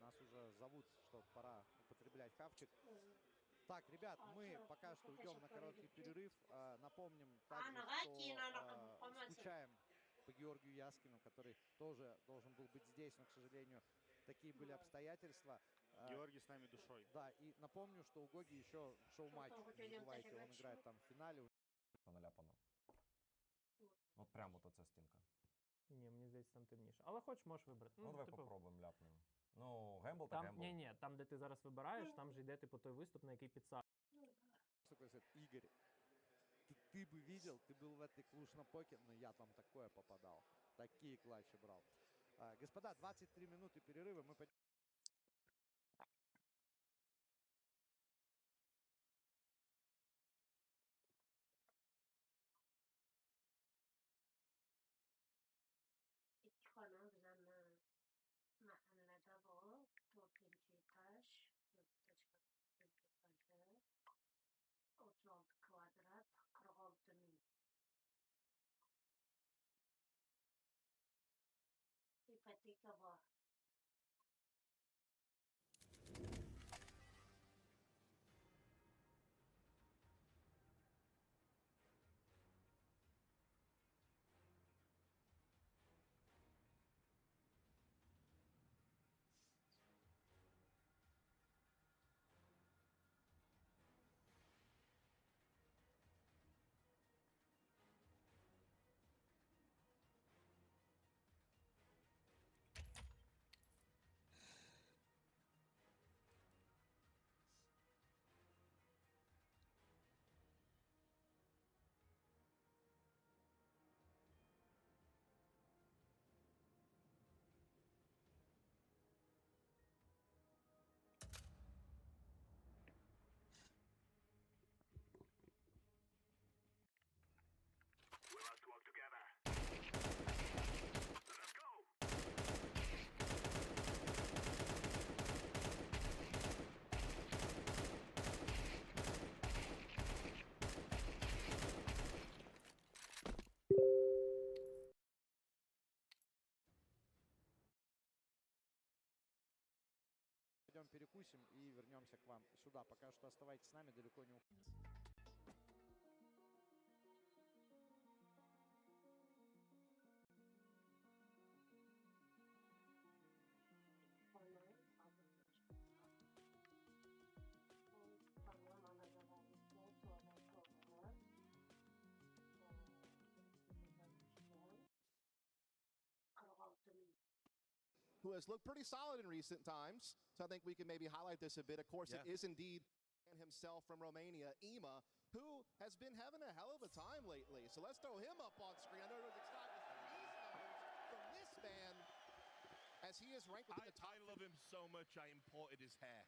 Нас уже зовут, что пора употреблять хавчик. Так, ребят, мы пока что идем на короткий перерыв. Напомним также, что скучаем по Георгию Яскину, который тоже должен был быть здесь, но, к сожалению, такие были обстоятельства. Георгий с нами душой. Да, и напомню, что у Гоги еще шоу-матч, не забывайте, он играет там в финале. Наляпано. От прямо то ця стінка. Ні, мені здається, там темніше. Але хоч можеш вибрати. Ну, давай попробуємо, ляпнемо. Ну, гембл та гембл. Ні, там, де ти зараз вибираєш, там же йде типу той виступ, на який підсадить. Игорь, ты бы видел, ты был в этой Клуж-Напоке, но я там такое попадал. Такие клатчи брал. Господа, 23 минуты перерыва. Мы пойдем. خانم بزن محمد با تو pinçitaş pinçitaşı 36 kvadrat 46 min ipoteca var. Пойдем перекусим и вернемся к вам сюда. Пока что оставайтесь с нами, далеко не уходите. Who has looked pretty solid in recent times. So I think we can maybe highlight this a bit. Of course, it is indeed himself from Romania, Ema, who has been having a hell of a time lately. So let's throw him up on screen. I know it was exciting from this man, as he is ranked within the top. I love him so much, I imported his hair.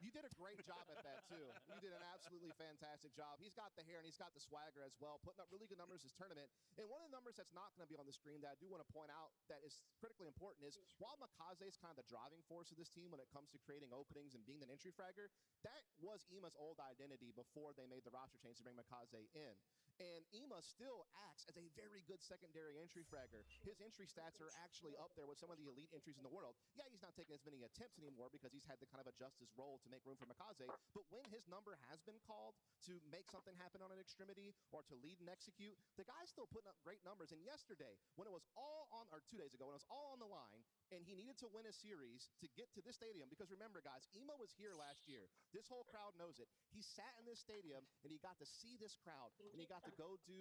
You did a great job at that, too. You did an absolutely fantastic job. He's got the hair and he's got the swagger as well, putting up really good numbers this tournament. And one of the numbers that's not going to be on the screen that I do want to point out that is critically important is while Makaze is kind of the driving force of this team when it comes to creating openings and being an entry fragger, that was Ema's old identity before they made the roster change to bring Makaze in. And Ema still acts as a very good secondary entry fragger. His entry stats are actually up there with some of the elite entries in the world. Yeah, he's not taking as many attempts anymore because he's had to kind of adjust his role to make room for Makaze. But when his number has been called to make something happen on an extremity or to lead and execute, the guy's still putting up great numbers. And yesterday, when it was all on, or 2 days ago, when it was all on the line, and he needed to win a series to get to this stadium. Because remember, guys, Ema was here last year. This whole crowd knows it. He sat in this stadium, and he got to see this crowd, and he got to go do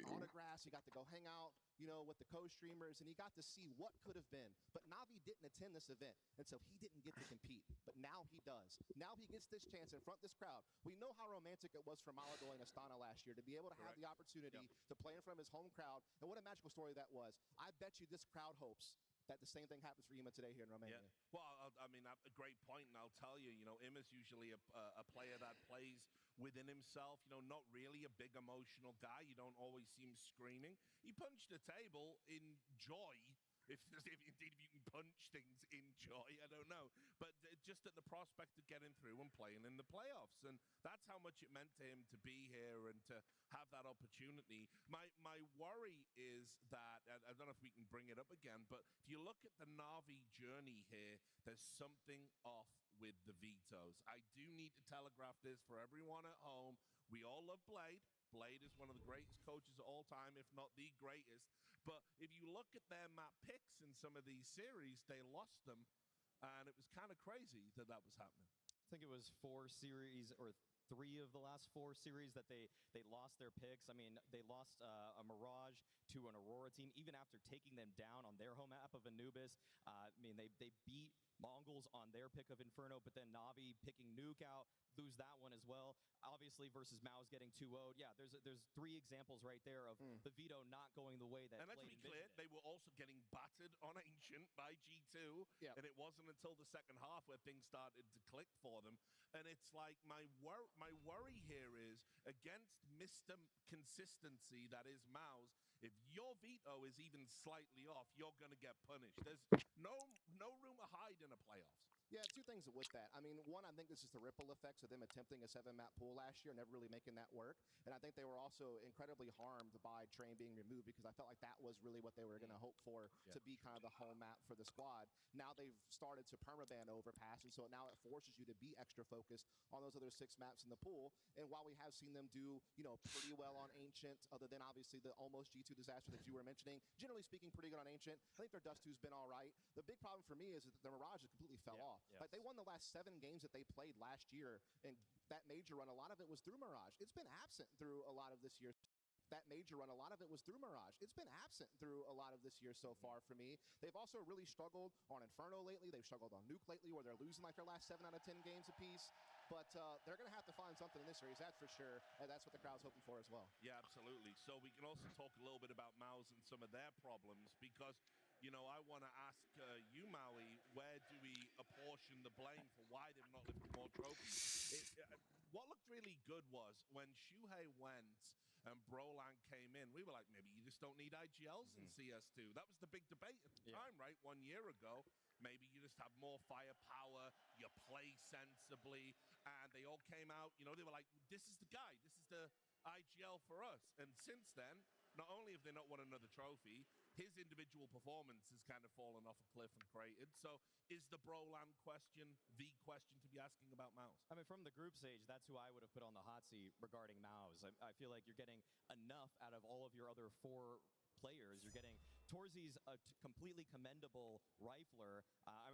autographs. He got to go hang out, you know, with the co-streamers, and he got to see what could have been. But NAVI didn't attend this event, and so he didn't get to compete. But now he does. Now he gets this chance in front of this crowd. We know how romantic it was for Maladoy and Astana last year to be able to have the opportunity to play in front of his home crowd, and what a magical story that was. I bet you this crowd hopes that the same thing happens for Ema today here in Romania. Yeah. Well, I mean, a great point, and I'll tell you, you know, Ima's usually a player that plays within himself, you know, not really a big emotional guy. You don't always see him screaming. He punched the table in joy if indeed if you can punch things in joy, I don't know. But just at the prospect of getting through and playing in the playoffs, and that's how much it meant to him to be here and to have that opportunity. My worry is that, and I don't know if we can bring it up again, but if you look at the NAVI journey here, there's something off with the vetoes. I do need to telegraph this for everyone at home. We all love Blade. Blade is one of the greatest coaches of all time, if not the greatest. But if you look at their map picks in some of these series, they lost them. And it was kind of crazy that that was happening. I think it was 4 series or 3 of the last 4 series that they lost their picks. I mean, they lost a Mirage to an Aurora team, even after taking them down on their home map of Anubis. I mean, they beat Mongols on their pick of Inferno, but then Navi picking Nuke out, lose that one as well. Obviously, versus MOUZ getting 2-0'd. Yeah, there's 3 examples right there of the veto not going the way that. And let's be clear, they were also getting battered on Ancient by G2, and it wasn't until the second half where things started to click for them. And it's like my worry here is against Mr. Consistency that is MOUZ. If your veto is even slightly off, you're going to get punished. There's no room to hide in the playoffs. Yeah, 2 things with that. I mean, one, I think this is the ripple effects of them attempting a 7-map pool last year, never really making that work. And I think they were also incredibly harmed by Train being removed because I felt like that was really what they were going to hope for to be kind of the home map for the squad. Now they've started to permaban overpass, and so now it forces you to be extra focused on those other 6 maps in the pool. And while we have seen them do, pretty well on Ancient, other than obviously the almost G2 disaster that you were mentioning, generally speaking, pretty good on Ancient. I think their Dust 2's been all right. The big problem for me is that the Mirage has completely fell off. Yes. Like, they won the last 7 games that they played last year, and that major run, a lot of it was through Mirage. It's been absent through a lot of this year. That major run, a lot of it was through Mirage. It's been absent through a lot of this year so far for me. They've also really struggled on Inferno lately. They've struggled on Nuke lately, where they're losing like their last 7 out of 10 games apiece. But they're going to have to find something in this series, that's for sure, and that's what the crowd's hoping for as well. Yeah, absolutely. So we can also talk a little bit about MOUZ and some of their problems because, I want to ask you, Maui, where do we apportion the blame for why they've not lifted more trophies? What looked really good was when Shuhei went and Broland came in, we were like, maybe you just don't need IGLs in CS2. That was the big debate at the time, right? 1 year ago. Maybe you just have more firepower, you play sensibly, and they all came out, they were like, this is the guy, this is the IGL for us. And since then, not only have they not won another trophy, his individual performance has kind of fallen off a cliff and cratered. So is the Broland question the question to be asking about MOUZ? I mean, from the group stage, that's who I would have put on the hot seat regarding MOUZ. I feel like you're getting enough out of all of your other 4 players. You're getting Torzi's a completely commendable rifler,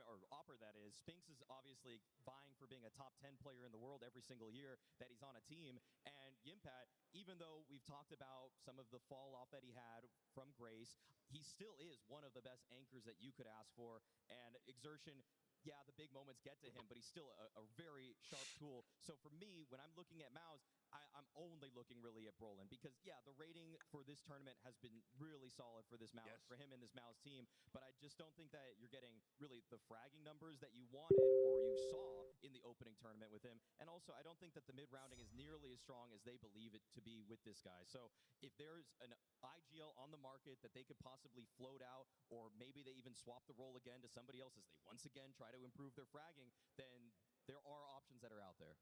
or opper that is. Spinks is obviously vying for being a top 10 player in the world every single year that he's on a team. And Yimpat, even though we've talked about some of the fall off that he had from Grace, he still is one of the best anchors that you could ask for. And Exertion, yeah, the big moments get to him, but he's still a very sharp tool. So for me, when I'm looking at MOUZ, I'm only looking really at Broland because, yeah, the rating for this tournament has been really solid for this MOUZ, for him and this MOUZ team. But I just don't think that you're getting really the fragging numbers that you wanted or you saw in the opening tournament with him. And also, I don't think that the mid-rounding is nearly as strong as they believe it to be with this guy. So if there's an IGL on the market that they could possibly float out, or maybe they even swap the role again to somebody else as they once again try to improve their fragging, then there are options that are out there.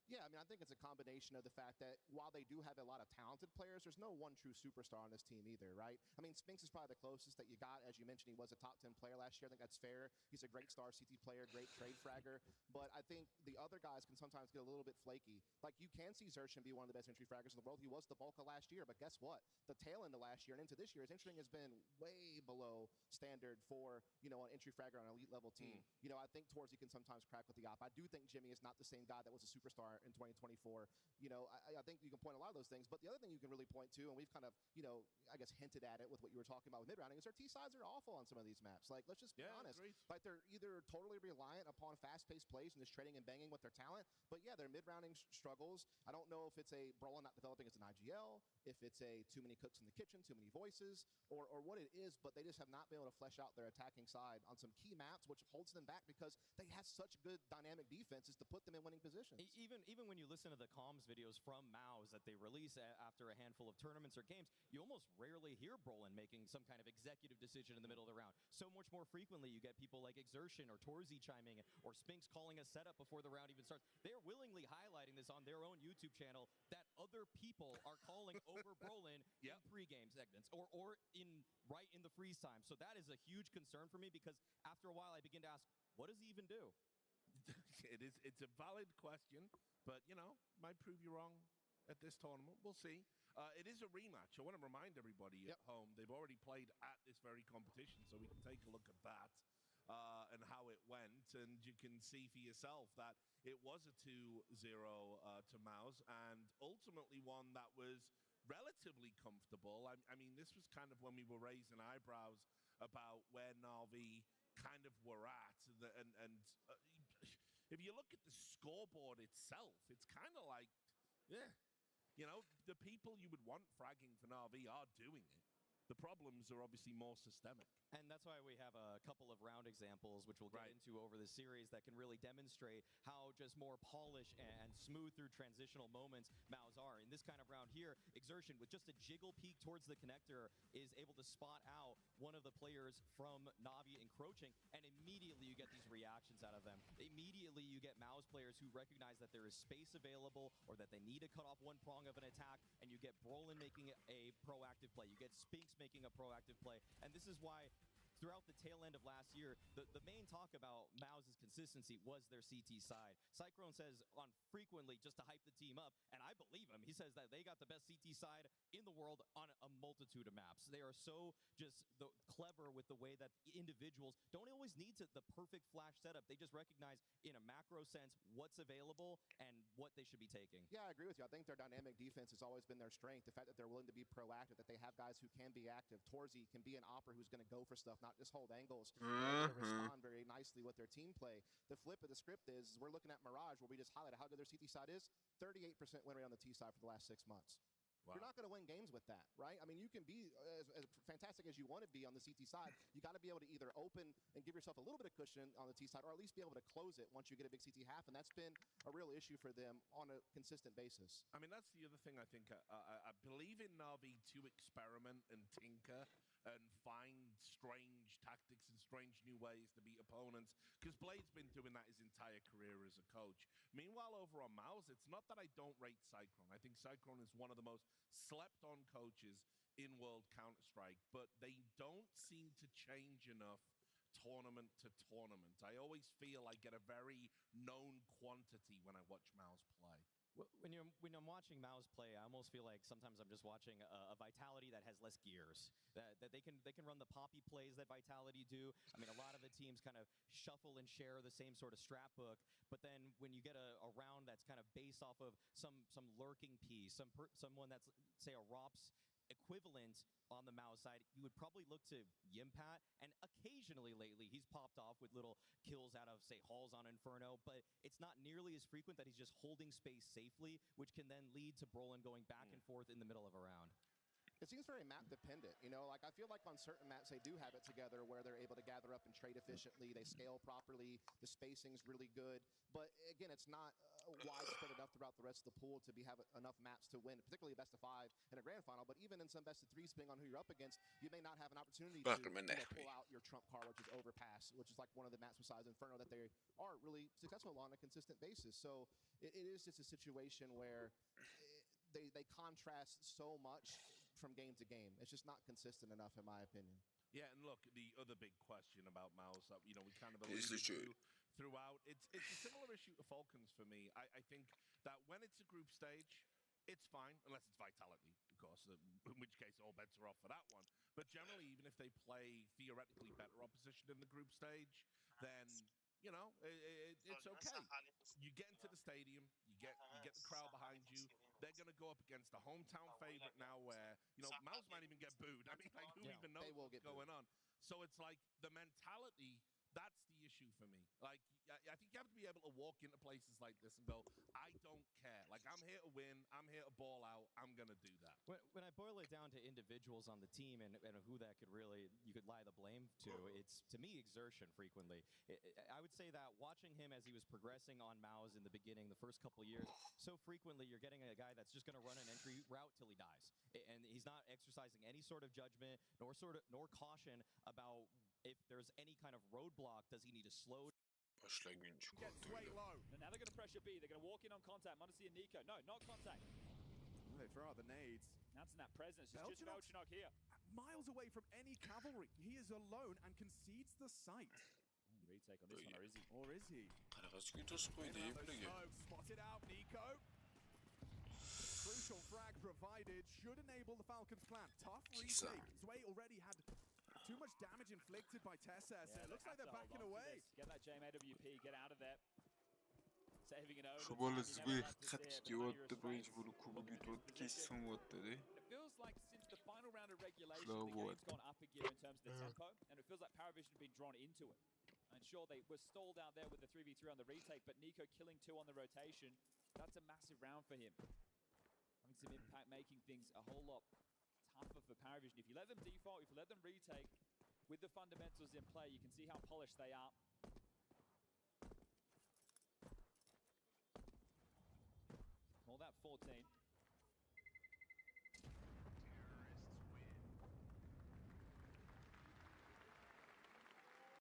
Yeah, I mean, I think it's a combination of the fact that while they do have a lot of talented players, there's no one true superstar on this team either, right? I mean, Spinks is probably the closest that you got. As you mentioned, he was a top 10 player last year. I think that's fair. He's a great star CT player, great trade fragger. But I think the other guys can sometimes get a little bit flaky. Like, you can see Xerxen be one of the best entry fraggers in the world. He was the bulk of last year, but guess what? The tail end of last year and into this year, his entering has been way below standard for, an entry fragger on an elite level team. I think Torzi can sometimes crack with the op. I do think Jimmy is not the same guy that was a superstar in 2024. I think you can point a lot of those things, but the other thing you can really point to, and we've kind of, I guess hinted at it with what you were talking about with mid-rounding, is their T-sides are awful on some of these maps. Like, let's just be honest. Agreed. Like, they're either totally reliant upon fast-paced plays and just trading and banging with their talent, but yeah, their mid-rounding struggles. I don't know if it's a Broland not developing as an IGL, if it's a too many cooks in the kitchen, too many voices, or what it is, but they just have not been able to flesh out their attacking side on some key maps, which holds them back because they have such good dynamic defenses to put them in winning positions. even when you listen to the comms videos from MOUZ that they release after a handful of tournaments or games, you almost rarely hear Brolin making some kind of executive decision in the middle of the round. So much more frequently, you get people like Exertion or Torzy chiming in, or Spinks calling a setup before the round even starts. They're willingly highlighting this on their own YouTube channel that other people are calling over Brolin in pregame segments or right in the freeze time. So that is a huge concern for me, because after a while I begin to ask, what does he even do? It's a valid question, but, you know, might prove you wrong at this tournament. We'll see. It is a rematch. I want to remind everybody at home, they've already played at this very competition, so we can take a look at that and how it went. And you can see for yourself that it was a 2-0 to MOUZ, and ultimately one that was relatively comfortable. I mean, this was kind of when we were raising eyebrows about where NAVI kind of were at. If you look at the scoreboard itself, it's kind of like, you know, the people you would want fragging for NAVI are doing it. The problems are obviously more systemic. And that's why we have a couple of round examples, which we'll get into over the series, that can really demonstrate how just more polished and smooth through transitional moments MOUZ are. In this kind of round here, Exertion, with just a jiggle peek towards the connector, is able to spot out one of the players from NAVI encroaching, and immediately you get these reactions out of them. Immediately you get MOUZ players who recognize that there is space available, or that they need to cut off one prong of an attack, and you get Brolin making a proactive play. You get Spinks making a proactive play. And this is why throughout the tail end of last year, the main talk about MOUZ's consistency was their CT side. Cyclone says on frequently, just to hype the team up, and I believe him, he says that they got the best CT side in the world on a multitude of maps. They are so just clever with the way that individuals don't always need the perfect flash setup. They just recognize in a macro sense what's available and what they should be taking. Yeah, I agree with you. I think their dynamic defense has always been their strength. The fact that they're willing to be proactive, that they have guys who can be active. Torzy can be an opera who's going to go for stuff, not just hold angles. They respond very nicely with their team play. The flip of the script is we're looking at Mirage, where we just highlighted how good their CT side is. 38% win rate on the T side for the last 6 months. Wow. You're not going to win games with that, right? I mean, you can be as fantastic as you want to be on the CT side. You got to be able to either open and give yourself a little bit of cushion on the T side, or at least be able to close it once you get a big CT half, and that's been a real issue for them on a consistent basis. I mean, that's the other thing I think. I believe in NAVI to experiment and tinker and find strange tactics and strange new ways to beat opponents, because Blade's been doing that his entire career as a coach. Meanwhile, over on MOUZ, it's not that I don't rate Cyclone. I think Cyclone is one of the most slept-on coaches in World Counter-Strike, but they don't seem to change enough tournament to tournament. I always feel I get a very known quantity when I watch MOUZ play. When I'm watching MOUZ play, I almost feel like sometimes I'm just watching a Vitality that has less gears. That they can run the poppy plays that Vitality do. I mean, a lot of the teams kind of shuffle and share the same sort of strat book. But then when you get a round that's kind of based off of some lurking piece, someone that's, say, a ROPS equivalent on the MOUZ side, you would probably look to Yimpat, and occasionally lately he's popped off with little kills out of, say, Halls on Inferno, but it's not nearly as frequent that he's just holding space safely, which can then lead to Brolin going back and forth in the middle of a round. It seems very map dependent, you know, like I feel like on certain maps they do have it together where they're able to gather up and trade efficiently, they scale properly, the spacing's really good, but again, it's not widespread enough throughout the rest of the pool to have enough maps to win, particularly best of 5 in a grand final. But even in some best of 3s, depending on who you're up against, you may not have an opportunity to pull out your trump card, which is Overpass, which is like one of the maps besides Inferno that they are really successful on a consistent basis. So it is just a situation where they contrast so much from game to game. It's just not consistent enough, in my opinion. Yeah, and look, the other big question about MOUZ that, you know, we kind of alluded to throughout, it's a similar issue to Falcons for me. I think that when it's a group stage, it's fine, unless it's Vitality, of course, in which case all bets are off for that one. But generally, even if they play theoretically better opposition in the group stage, then, you know, it's okay. You get into the stadium, you get the crowd behind you. They're going to go up against a hometown favorite now where, you know, MOUZ might even get booed. I mean, like, who even knows what's going on? So it's like the mentality That's the issue for me. Like, I think you have to be able to walk into places like this and go, I don't care. Like, I'm here to win. I'm here to ball out. I'm going to do that. When I boil it down to individuals on the team and who that could really, you could lie the blame to, it's, to me, exertion frequently. I would say that watching him as he was progressing on MOUZ in the beginning, the first couple of years, so frequently you're getting a guy that's just going to run an entry route till he dies. And he's not exercising any sort of judgment nor caution about if there's any kind of roadblock, does he need to slow Başla gün Gets çikolatayla. way low. And now they're going to pressure B. They're going to walk in on contact. Monacy and Nico. No, not contact. They throw out the nades. Announcing that presence. It's just Belchenok Belchenok here. miles away from any cavalry. He is alone and concedes the site. Retake on this one, or is he? Or is he? Tarafsky to swoje deebligi. Spotted out, Nico. Crucial frag provided should enable the Falcons' plan. Tough Kisa. retake. Zwei already had too much damage inflicted by Tessas. Yeah, It looks like they're have to backing hold on to away. this. Get that JMAWP, get out of there. Saving it over. Шубалы Zwei хатки отты бейсболу кубуги отки сон отты. It feels like since the final round of regulation, Slow the game's gone up a gear in terms of the tempo, and it feels like Paravision have been drawn into it. And sure, they were stalled out there with the 3v3 on the retake, but Nico killing 2 on the rotation, that's a massive round for him. Having some impact, making things a whole lot tougher for Paravision. If you let them default, if you let them retake, with the fundamentals in play, you can see how polished they are. Call that 14.